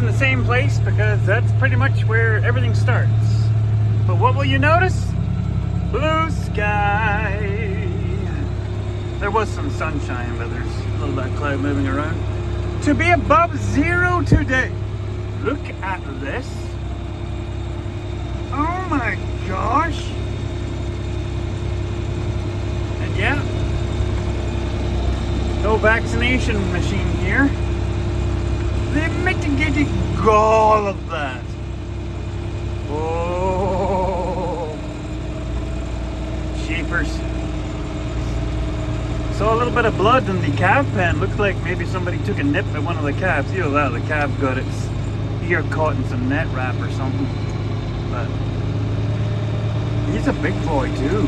in the same place because that's pretty much where everything starts. But what will you notice? Blue sky. There was some sunshine, but there's a little bit of cloud moving around. To be above zero today. Look at this. Oh my gosh. And yeah, no vaccination machine here. They mitigated all of that. Oh, shapers. Saw a little bit of blood in the calf pen. Looks like maybe somebody took a nip at one of the calves. Either that or the calf got its ear caught in some net wrap or something. But he's a big boy too.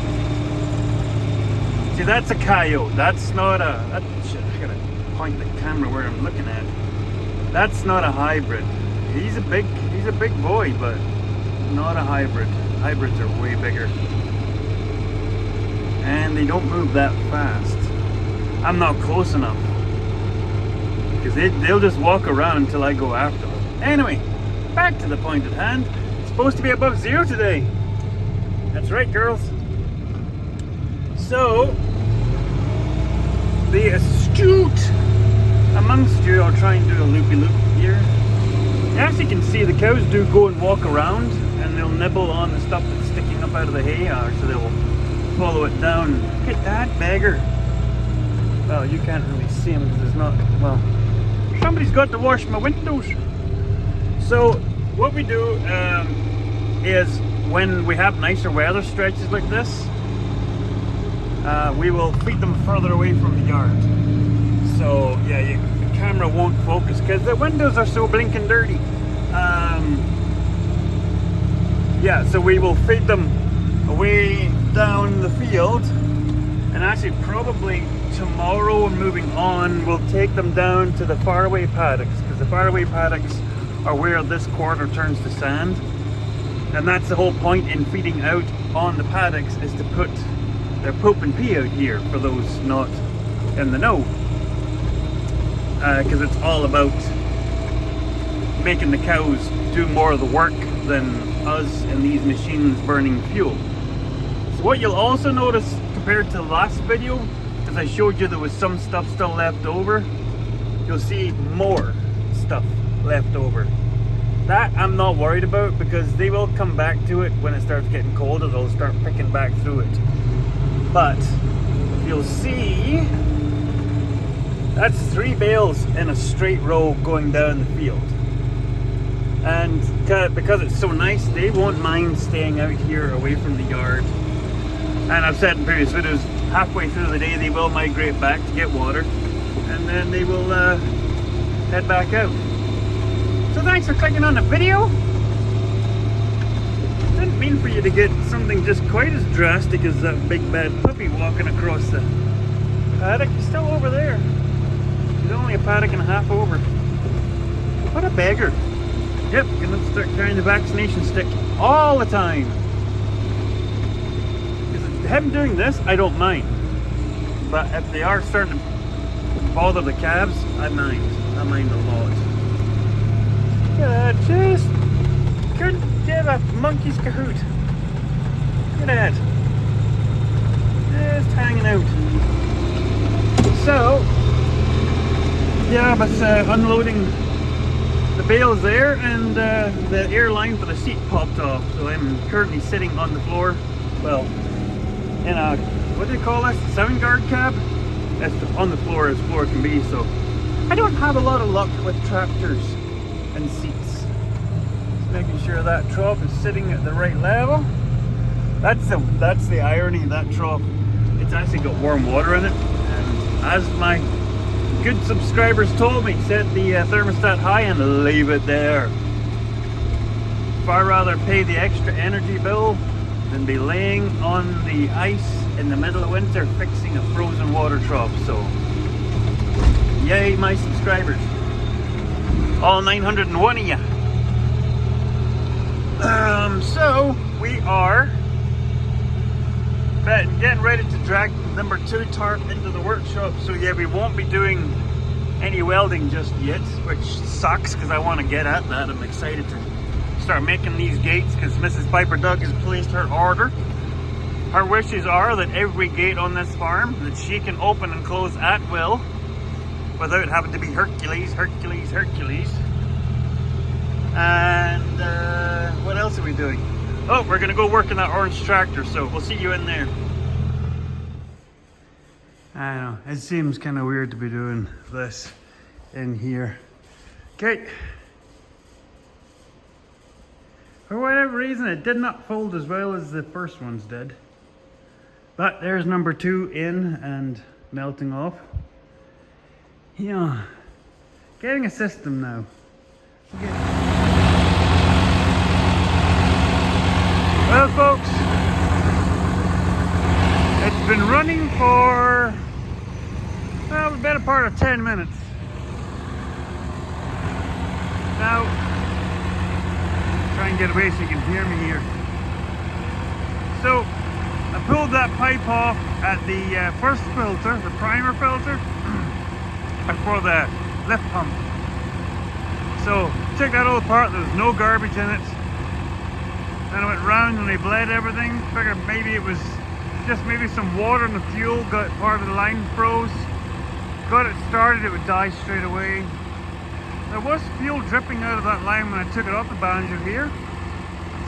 See, that's a coyote. That's not a... shit, I gotta point the camera where I'm looking at. That's not a hybrid. He's a big boy, but not a hybrid. Hybrids are way bigger. And they don't move that fast. I'm not close enough. Because they'll just walk around until I go after them. Anyway, back to the point at hand. It's supposed to be above zero today. That's right, girls. So, the astute amongst you are trying to do a loopy-loop here. As you can see, the cows do go and walk around, and they'll nibble on the stuff that's sticking up out of the hay, so they'll follow it down. Look at that beggar. Well, you can't really see him because there's not, well, somebody's got to wash my windows. So what we do is when we have nicer weather stretches like this, we will feed them further away from the yard. So yeah, the camera won't focus because the windows are so blinking dirty. Yeah, so we will feed them away down the field, and actually probably tomorrow and moving on we'll take them down to the faraway paddocks, because the faraway paddocks are where this quarter turns to sand, and that's the whole point in feeding out on the paddocks, is to put their poop and pee out here for those not in the know, because it's all about making the cows do more of the work than us in these machines burning fuel. So what you'll also notice compared to the last video, as I showed you there was some stuff still left over, you'll see more stuff left over. That I'm not worried about, because they will come back to it when it starts getting colder. They'll start picking back through it. But you'll see that's 3 bales in a straight row going down the field. And because it's so nice, they won't mind staying out here away from the yard. And I've said in previous videos, halfway through the day they will migrate back to get water, and then they will head back out. So thanks for clicking on the video. Didn't mean for you to get something just quite as drastic as that big bad puppy walking across the paddock. He's still over there. He's only a paddock and a half over. What a beggar. Yep, gonna start carrying the vaccination stick all the time. Him doing this, I don't mind. But if they are starting to bother the calves, I mind. I mind a lot. Look at that, just couldn't give a monkey's cahoot. Look at that. Just hanging out. So, yeah, I was unloading the bales there, and the air line for the seat popped off. So I'm currently sitting on the floor. Well, in a, what do you call this? 7-guard cab? That's on the floor as floor can be. So I don't have a lot of luck with tractors and seats. Just making sure that trough is sitting at the right level. That's the irony of that trough. It's actually got warm water in it, and as my good subscribers told me, set the thermostat high and leave it there. Far rather pay the extra energy bill than be laying on the ice in the middle of winter fixing a frozen water trough. So yay, my subscribers, all 901 of you. So we are getting ready to drag number 2 tarp into the workshop. So yeah, we won't be doing any welding just yet, which sucks because I want to get at that. I'm excited to start making these gates because Mrs. Piper Doug has placed her order. Her wishes are that every gate on this farm that she can open and close at will without having to be Hercules. And what else are we doing? Oh, we're gonna go work in that orange tractor, so we'll see you in there. I know, it seems kind of weird to be doing this in here. Okay. For whatever reason, it did not fold as well as the first ones did. But there's number 2 in and melting off. Yeah, getting a system now. Okay. Well, folks, it's been running for, well, the better part of 10 minutes. Now, try and get away so you can hear me here. So, I pulled that pipe off at the first filter, the primer filter, for the lift pump. So, took that all apart, there was no garbage in it. Then I went round and I bled everything. Figured maybe it was just maybe some water in the fuel, got part of the line froze. Got it started, it would die straight away. There was fuel dripping out of that line when I took it off the banjo here.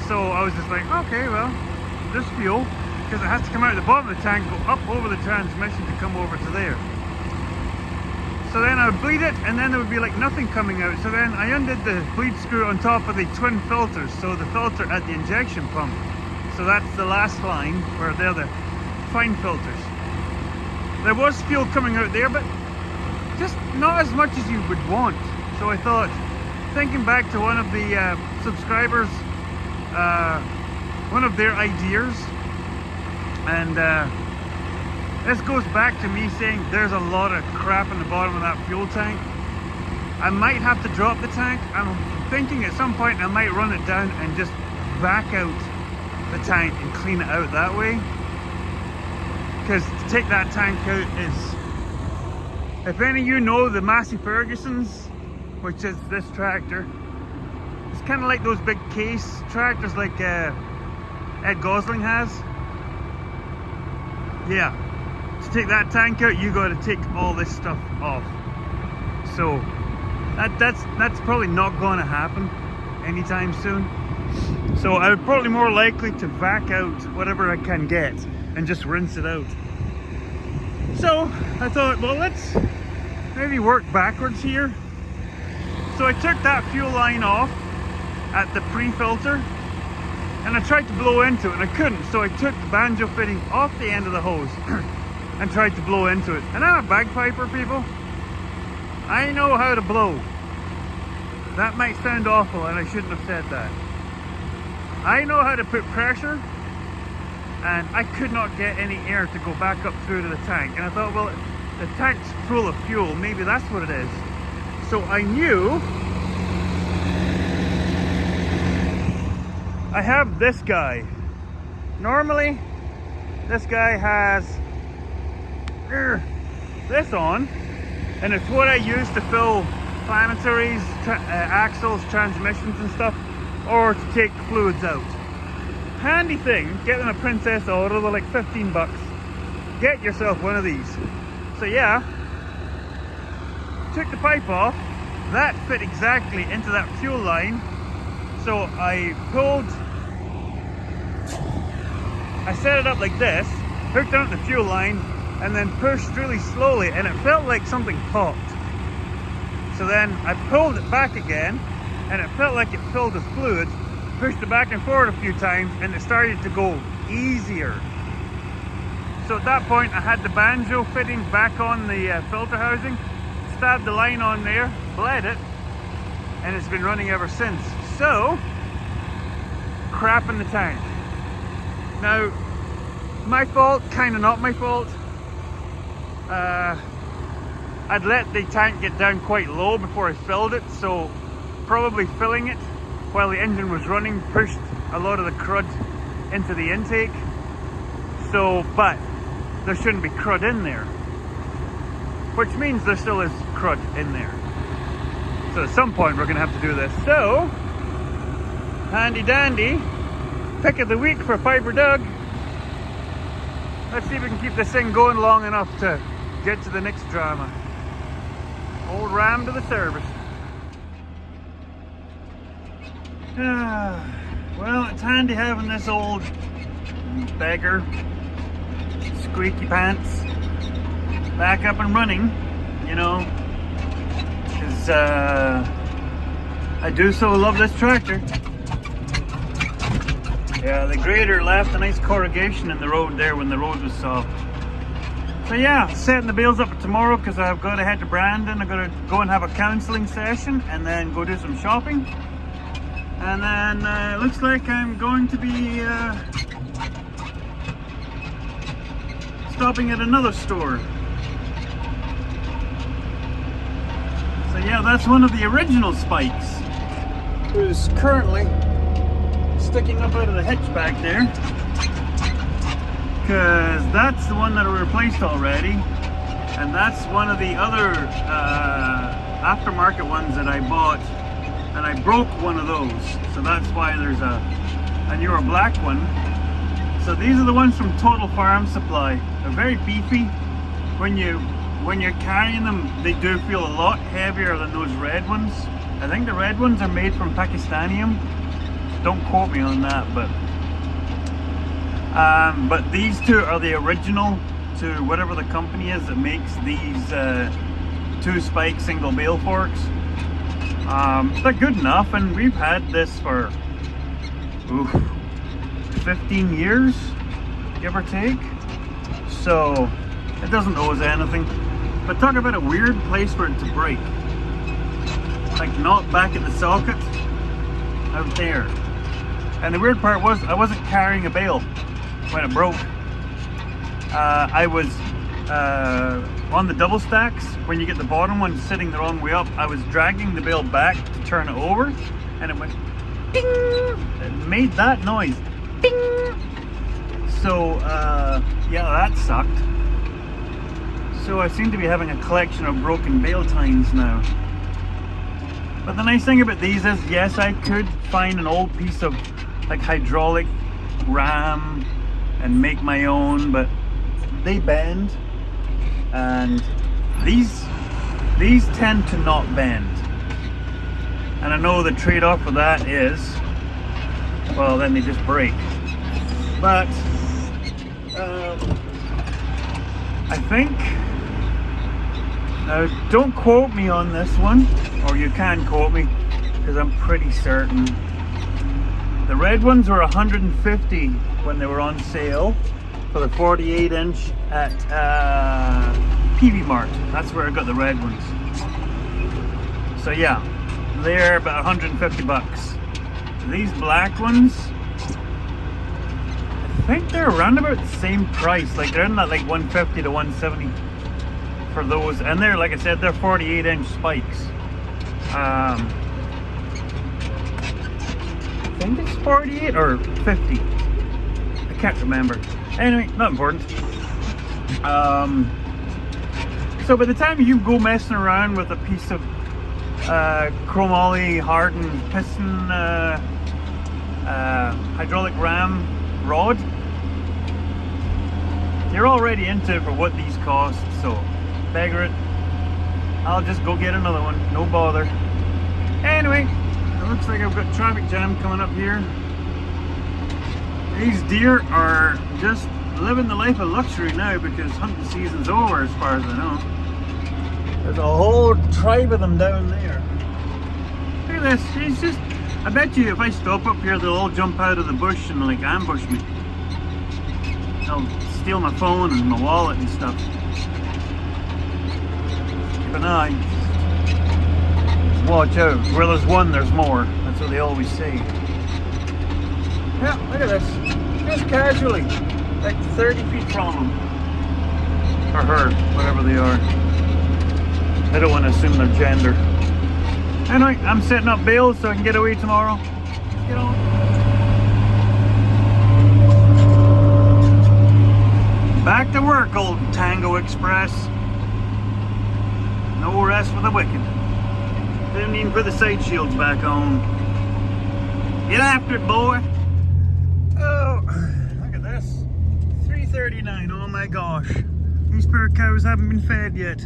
So I was just like, okay, well, there's fuel. Because it has to come out of the bottom of the tank, go up over the transmission to come over to there. So then I would bleed it, and then there would be like nothing coming out. So then I undid the bleed screw on top of the twin filters. So the filter at the injection pump. So that's the last line, where they're the fine filters. There was fuel coming out there, but just not as much as you would want. So I thought, thinking back to one of the subscribers, one of their ideas, and this goes back to me saying there's a lot of crap in the bottom of that fuel tank. I might have to drop the tank. I'm thinking at some point I might run it down and just back out the tank and clean it out that way. Because to take that tank out is, if any of you know the Massey Fergusons, which is this tractor, it's kind of like those big case tractors like Ed Gosling has. Yeah, to take that tank out, you got to take all this stuff off. So that's probably not going to happen anytime soon. So I would probably more likely to vac out whatever I can get and just rinse it out. So I thought, well, let's maybe work backwards here. So I took that fuel line off at the pre-filter and I tried to blow into it and I couldn't. So I took the banjo fitting off the end of the hose and tried to blow into it. And I'm a bagpiper, people. I know how to blow. That might sound awful and I shouldn't have said that. I know how to put pressure, and I could not get any air to go back up through to the tank. And I thought, well, the tank's full of fuel, maybe that's what it is. So I knew I have this guy. Normally, this guy has this on, and it's what I use to fill planetaries, axles, transmissions and stuff, or to take fluids out. Handy thing, get them a Princess Auto, they're like 15 bucks. Get yourself one of these. So yeah, took the pipe off, that fit exactly into that fuel line. So I set it up like this, hooked on the fuel line, and then pushed really slowly, and it felt like something popped. So then I pulled it back again, and it felt like it filled with fluid, pushed it back and forward a few times, and it started to go easier. So at that point I had the banjo fitting back on the filter housing, stabbed the line on there, bled it, and it's been running ever since. So, crap in the tank. Now, my fault, kind of not my fault. I'd let the tank get down quite low before I filled it, so probably filling it while the engine was running pushed a lot of the crud into the intake. So, but there shouldn't be crud in there, which means there still is crud in there. So at some point we're going to have to do this. So, handy dandy, pick of the week for Fiber Doug. Let's see if we can keep this thing going long enough to get to the next drama. Old ram to the service. Well, it's handy having this old beggar, squeaky pants, back up and running, you know, because I do so love this tractor. Yeah, the grader left a nice corrugation in the road there when the road was soft. So yeah, setting the bales up for tomorrow because I've got to head to Brandon. I've got to go and have a counselling session and then go do some shopping. And then it looks like I'm going to be stopping at another store. So yeah, that's one of the original spikes. Who's currently sticking up out of the hitch back there, because that's the one that I replaced already, and that's one of the other aftermarket ones that I bought, and I broke one of those, so that's why there's a newer black one. So these are the ones from Total Farm Supply. They're very beefy. When you're carrying them, they do feel a lot heavier than those red ones. I think the red ones are made from Pakistanium. Don't quote me on that, but these two are the original to whatever the company is that makes these 2-spike single bale forks. They're good enough, and we've had this for 15 years, give or take. So it doesn't owe us anything. But talk about a weird place for it to break. Like not back at the socket, out there. And the weird part was I wasn't carrying a bale when it broke. I was on the double stacks. When you get the bottom one sitting the wrong way up, I was dragging the bale back to turn it over, and it went ding. It made that noise, ding. So yeah, that sucked. So I seem to be having a collection of broken bale tines now. But the nice thing about these is, yes, I could find an old piece of like hydraulic ram and make my own, but they bend, and these tend to not bend. And I know the trade-off for that is, well, then they just break. But I think, now don't quote me on this one, or you can quote me, because I'm pretty certain. The red ones were 150 when they were on sale for the 48-inch at PV Mart. That's where I got the red ones. So yeah, they're about 150 bucks. These black ones, I think they're around about the same price. Like they're in that like 150 to 170 for those, and they're, like I said, they're 48-inch spikes. I think it's 48 or 50. I can't remember. Anyway, not important. So by the time you go messing around with a piece of chromoly hardened piston hydraulic ram rod, you're already into it for what these cost. So beggar it. I'll just go get another one, no bother. Anyway, it looks like I've got traffic jam coming up here. These deer are just living the life of luxury now because hunting season's over, as far as I know. There's a whole tribe of them down there. Look at this. It's just, I bet you if I stop up here, they'll all jump out of the bush and like ambush me. They'll steal my phone and my wallet and stuff. Keep an eye. Watch out. Where there's one, there's more. That's what they always say. Yeah, look at this. Just casually. Like 30 feet from them. Or her, whatever they are. I don't want to assume their gender. Anyway, I'm setting up bales so I can get away tomorrow. Let's get on. Back to work, old Tango Express. No No rest for the wicked. Didn't even put the side shields back on. Get after it, boy. Oh, look at this. 3:39. Oh my gosh. These poor cows haven't been fed yet.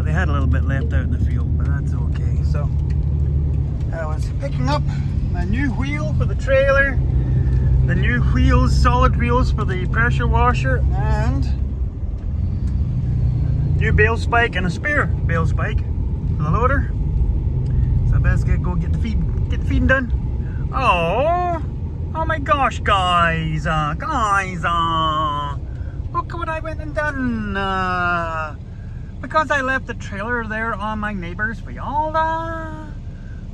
They had a little bit left out in the field, but that's okay. So I was picking up my new wheel for the trailer, the new wheels, solid wheels for the pressure washer, and new bale spike and a spare bale spike for the loader. So I best go get the feeding done. Oh my gosh, guys, look what I went and done. Because I left the trailer there on my neighbor's field.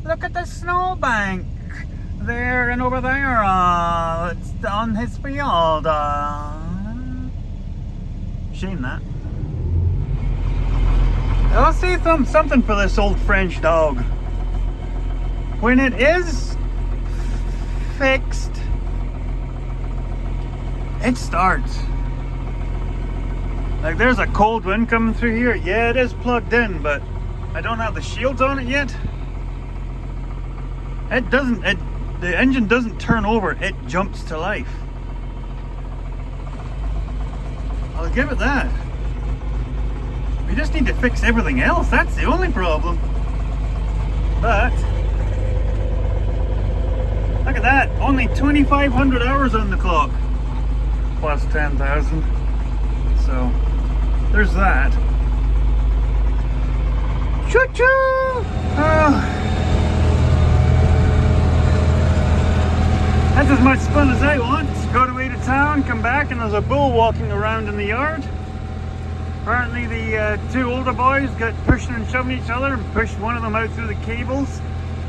Look at the snowbank there and over there. It's on his field. Shame that. Let's see something for this old French dog. When it is fixed, it starts. Like there's a cold wind coming through here. Yeah, it is plugged in, but I don't have the shields on it yet. The engine doesn't turn over, it jumps to life. I'll give it that. We just need to fix everything else, that's the only problem. But look at that, only 2,500 hours on the clock. Plus 10,000. So there's that. Choo-choo! That's as much fun as I want. Go away to town, come back, and there's a bull walking around in the yard. Apparently the two older boys got pushing and shoving each other and pushed one of them out through the cables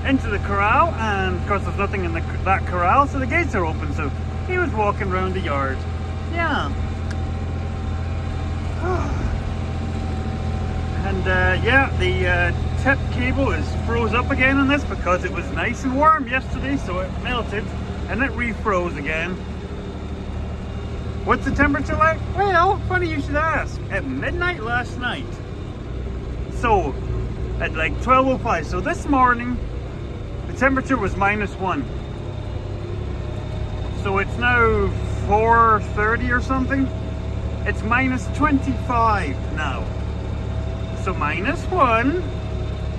into the corral, and of course there's nothing in that corral, so the gates are open, so he was walking around the yard. Yeah. And yeah, the tip cable is froze up again on this because it was nice and warm yesterday, so it melted and it refroze again. What's the temperature like? Well, funny you should ask. At midnight last night, so at like 12:05, so this morning the temperature was -1. So it's now 4:30 or something. It's -25 now. So -1,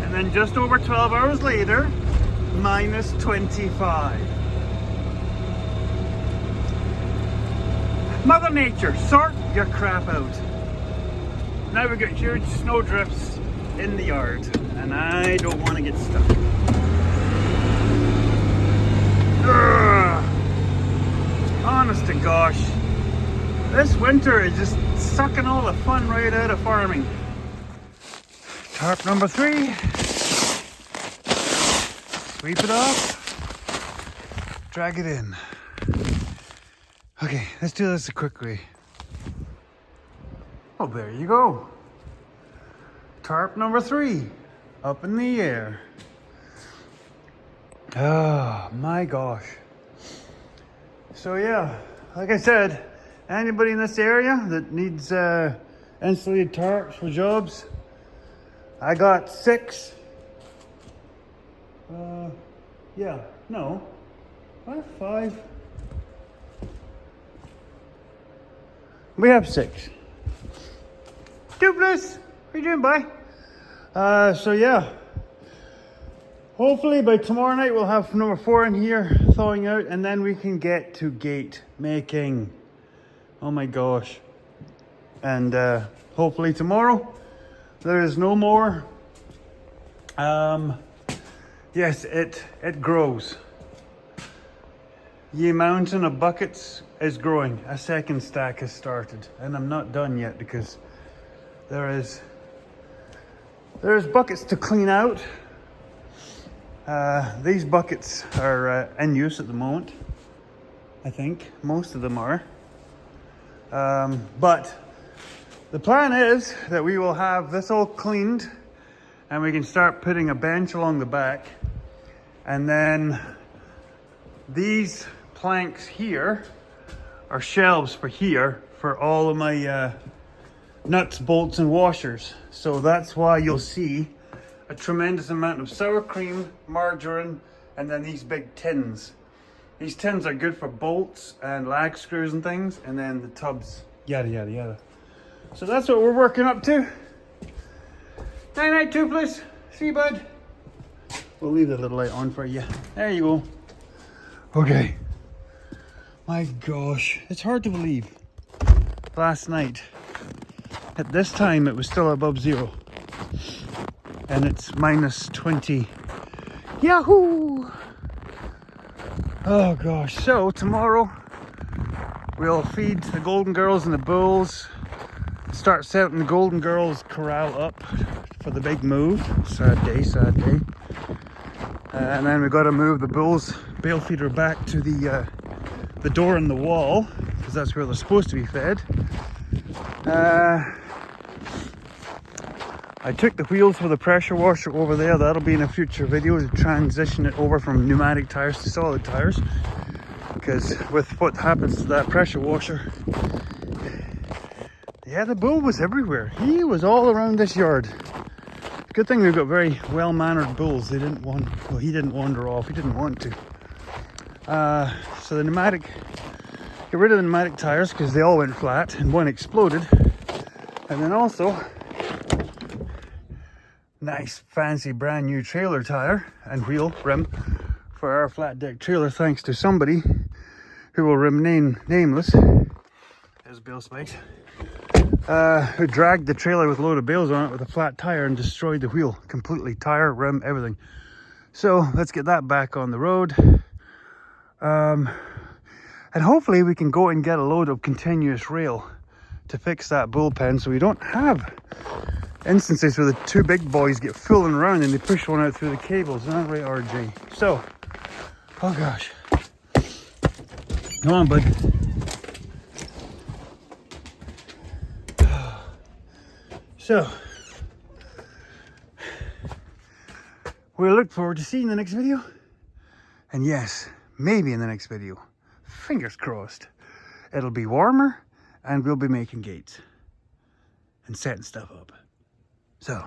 and then just over 12 hours later, -25. Mother Nature, sort your crap out. Now we've got huge snow drifts in the yard, and I don't want to get stuck. Ugh. Honest to gosh, this winter is just sucking all the fun right out of farming. Tarp number 3. Sweep it off. Drag it in. Okay, let's do this a quick way. Oh, there you go. Tarp number 3. Up in the air. Oh my gosh. So yeah, like I said, anybody in this area that needs insulated tarps for jobs, I got 6. Yeah, no. 5. We have 6. Duplis, what are you doing, boy? So yeah. Hopefully by tomorrow night we'll have number 4 in here thawing out, and then we can get to gate making. Oh my gosh. And hopefully tomorrow there is no more. Yes, it grows. The mountain of buckets is growing. A second stack has started, and I'm not done yet because there's buckets to clean out. These buckets are in use at the moment. I think most of them are. But the plan is that we will have this all cleaned, and we can start putting a bench along the back, and then these planks here are shelves for here for all of my nuts, bolts and washers. So that's why you'll see a tremendous amount of sour cream, margarine, and then these big tins. These tins are good for bolts and lag screws and things, and then the tubs, yada yada yada. So that's what we're working up to. Night night, Toothless. See you, bud. We'll leave the little light on for you. There you go. Okay. My gosh, it's hard to believe. Last night, at this time, it was still above zero. And it's minus 20. Yahoo! Oh gosh, so tomorrow we'll feed the golden girls and the bulls, start setting the golden girls corral up for the big move. Sad day, sad day. And then we've got to move the bulls bale feeder back to the door in the wall, because that's where they're supposed to be fed. I took the wheels for the pressure washer over there. That'll be in a future video to transition it over from pneumatic tires to solid tires, because with what happens to that pressure washer, yeah, the bull was everywhere. He was all around this yard. Good thing we've got very well-mannered bulls. They didn't want, well, he didn't wander off. He didn't want to. So the pneumatic, get rid of the pneumatic tires because they all went flat and one exploded. And then also, nice fancy brand new trailer tire and wheel rim for our flat deck trailer, thanks to somebody who will remain nameless. There's bale spikes. Who dragged the trailer with a load of bales on it with a flat tire and destroyed the wheel completely, tire, rim, everything. So let's get that back on the road. And hopefully we can go and get a load of continuous rail to fix that bullpen, so we don't have instances where the two big boys get fooling around and they push one out through the cables. Isn't that right, RJ? So, oh gosh. Come on, bud. So, we look forward to seeing the next video. And yes, maybe in the next video, fingers crossed, it'll be warmer and we'll be making gates and setting stuff up. So,